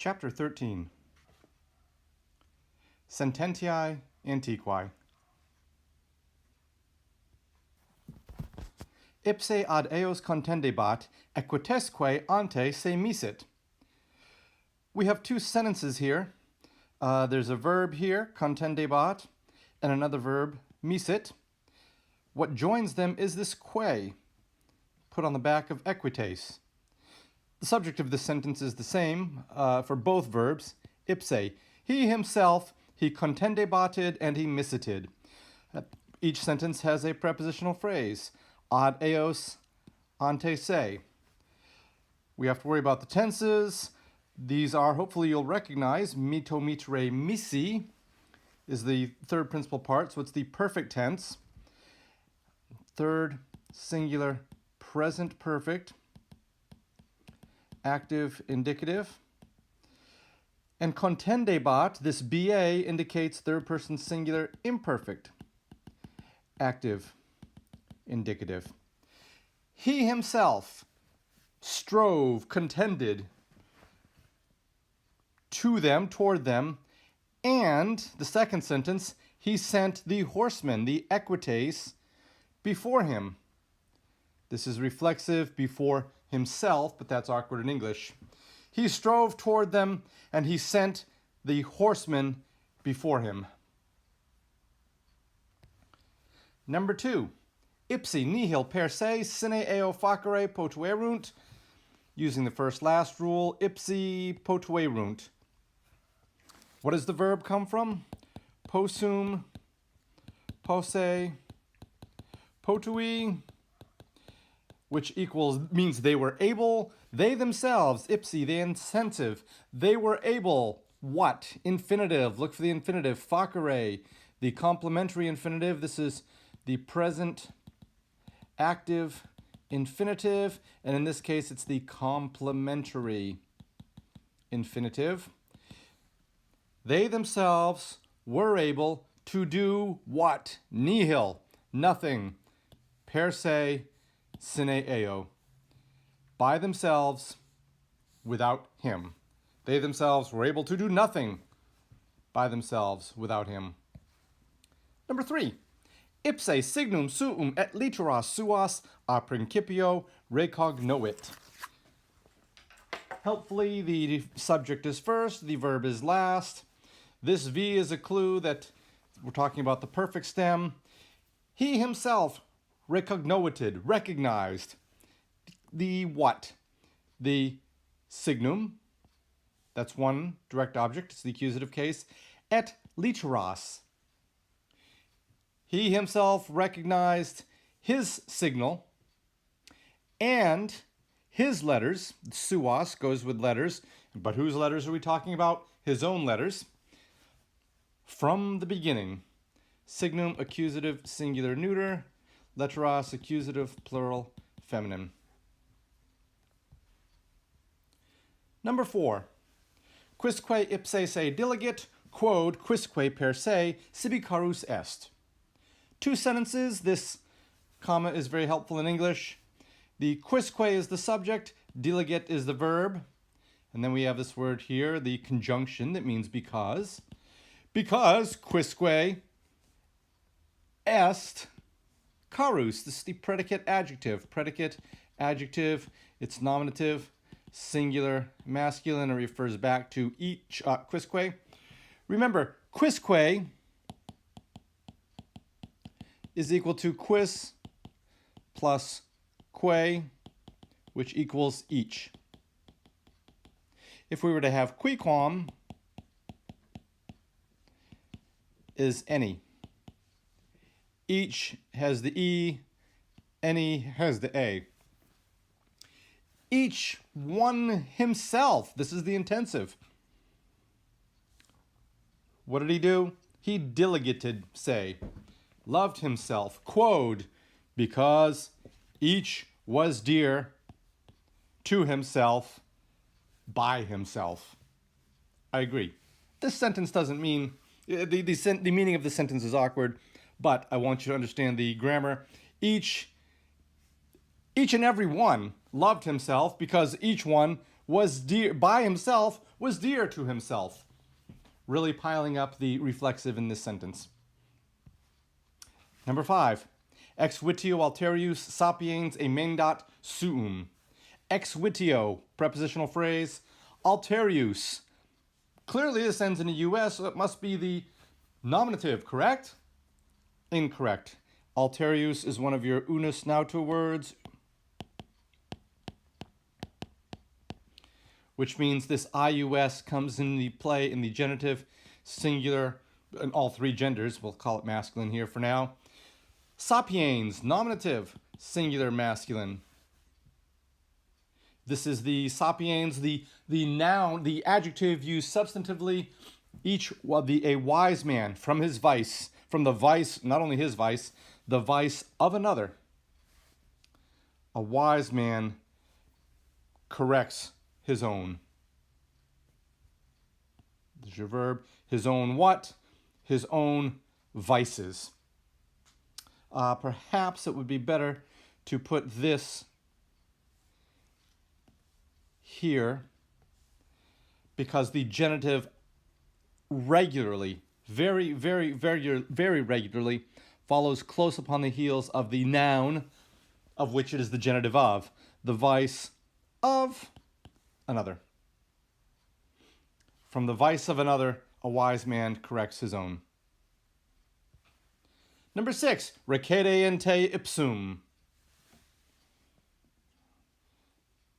Chapter 13. Sententiae Antiquae. Ipse ad eos contendebat, equitesque ante se misit. We have two sentences here. There's a verb here, contendebat, and another verb, misit. What joins them is this que, put on the back of equites. The subject of this sentence is the same for both verbs, ipse. He himself, he contendebated, and he misited. Each sentence has a prepositional phrase, ad eos ante se. We have to worry about the tenses. These are, hopefully you'll recognize, mito, mitere, misi is the third principal part, so it's the perfect tense. Third, singular, present perfect, active, indicative. And contendebat, this BA indicates third person singular, imperfect, active, indicative. He himself strove, contended to them, toward them, and the second sentence, he sent the horsemen, the equites, before him. This is reflexive before himself, but that's awkward in English. He strove toward them, and he sent the horsemen before him. Number 2. Ipse nihil per se sine eo facere potuerunt. Using the first last rule, ipse potuerunt. What does the verb come from? Possum, posse, potui, which means they were able, they themselves, ipse, the incentive, they were able, what? Infinitive, look for the infinitive, facere, the complementary infinitive, this is the present active infinitive, and in this case it's the complementary infinitive. They themselves were able to do what? Nihil, nothing, per se, sine eo, by themselves, without him. They themselves were able to do nothing by themselves without him. Number 3. Ipse signum suum et litteras suas a principio recognovit. Helpfully, the subject is first, the verb is last. This V is a clue that we're talking about the perfect stem. He himself recognoted, recognized. The what? The signum, that's one direct object, it's the accusative case, et litteras. He himself recognized his signal and his letters. Suas goes with letters, but whose letters are we talking about? His own letters. From the beginning. Signum, accusative, singular, neuter. Letteras, accusative, plural, feminine. Number 4. Quisque ipse se diligit, quod quisque per se sibi carus est. Two sentences. This comma is very helpful in English. The quisque is the subject, diligit is the verb. And then we have this word here, the conjunction that means because. Because quisque est carus. This is the predicate adjective. Predicate adjective, it's nominative, singular, masculine, and refers back to each quisque. Remember, quisque is equal to quis plus que, which equals each. If we were to have quiquam, is any. Each has the E, any has the A. Each one himself, this is the intensive. What did he do? He diligated, say, loved himself, quod, because each was dear to himself by himself. I agree. This sentence doesn't mean, the meaning of the sentence is awkward, but I want you to understand the grammar. Each and every one loved himself because each one was dear by himself, was dear to himself. Really piling up the reflexive in this sentence. Number 5. Ex vitio alterius sapiens emendat suum. Ex vitio, prepositional phrase. Alterius. Clearly this ends in a US, so it must be the nominative, correct? Incorrect. Alterius is one of your unus nauta words, which means this IUS comes in the play in the genitive, singular, in all three genders. We'll call it masculine here for now. Sapiens, nominative, singular, masculine. This is the sapiens, the noun, the adjective used substantively. A wise man from his vice, from the vice, not only his vice, the vice of another. A wise man corrects his own. There's your verb. His own what? His own vices. Perhaps it would be better to put this here because the genitive regularly, very regularly follows close upon the heels of the noun of which it is the genitive of, the vice of another. From the vice of another, a wise man corrects his own. Number 6, recede in te ipsum.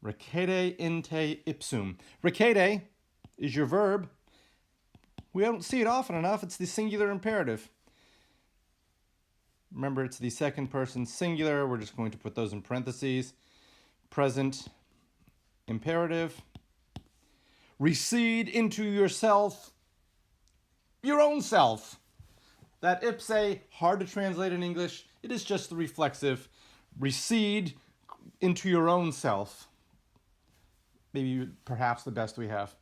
Recede in te ipsum. Recede is your verb. We don't see it often enough. It's the singular imperative. Remember, it's the second person singular. We're just going to put those in parentheses. Present imperative. Recede into yourself, your own self. That ipse, hard to translate in English. It is just the reflexive. Recede into your own self. Maybe, perhaps the best we have.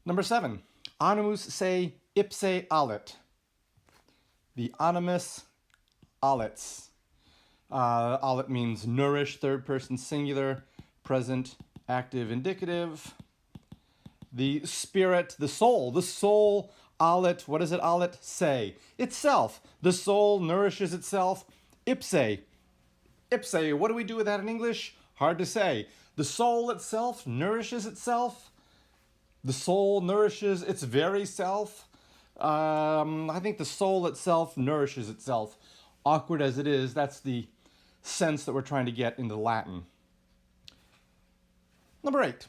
Number 7. Animus se ipse alit. The animus alits. Alit means nourish, third person singular, present, active, indicative. The spirit, the soul alit, what does it alit say? Itself. The soul nourishes itself. Ipse. Ipse, what do we do with that in English? Hard to say. The soul itself nourishes itself. The soul nourishes its very self. I think the soul itself nourishes itself. Awkward as it is, that's the sense that we're trying to get into Latin. Number 8.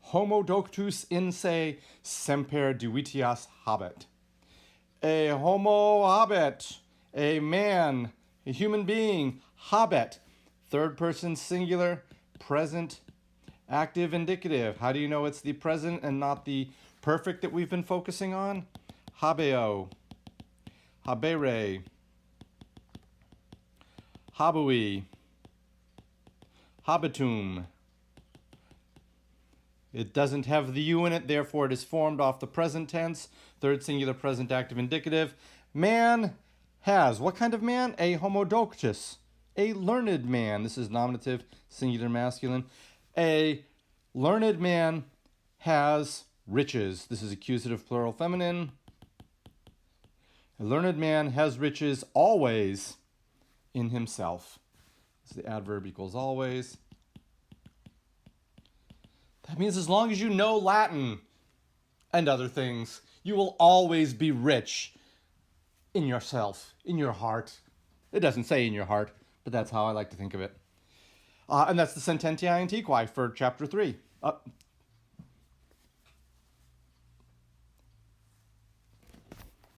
Homo doctus in se semper divitias habet. A homo habet, a man, a human being, habet, third person singular, present, active, indicative. How do you know it's the present and not the perfect that we've been focusing on? Habeo, habere, habui, habitum. It doesn't have the U in it, therefore it is formed off the present tense, third singular present active indicative. Man has, what kind of man? A homo doctus, a learned man. This is nominative, singular masculine. A learned man has riches. This is accusative plural feminine. A learned man has riches always in himself. This is the adverb equals always. That means as long as you know Latin and other things, you will always be rich in yourself, in your heart. It doesn't say in your heart, but that's how I like to think of it. And that's the Sententiae Antiqui for chapter 3.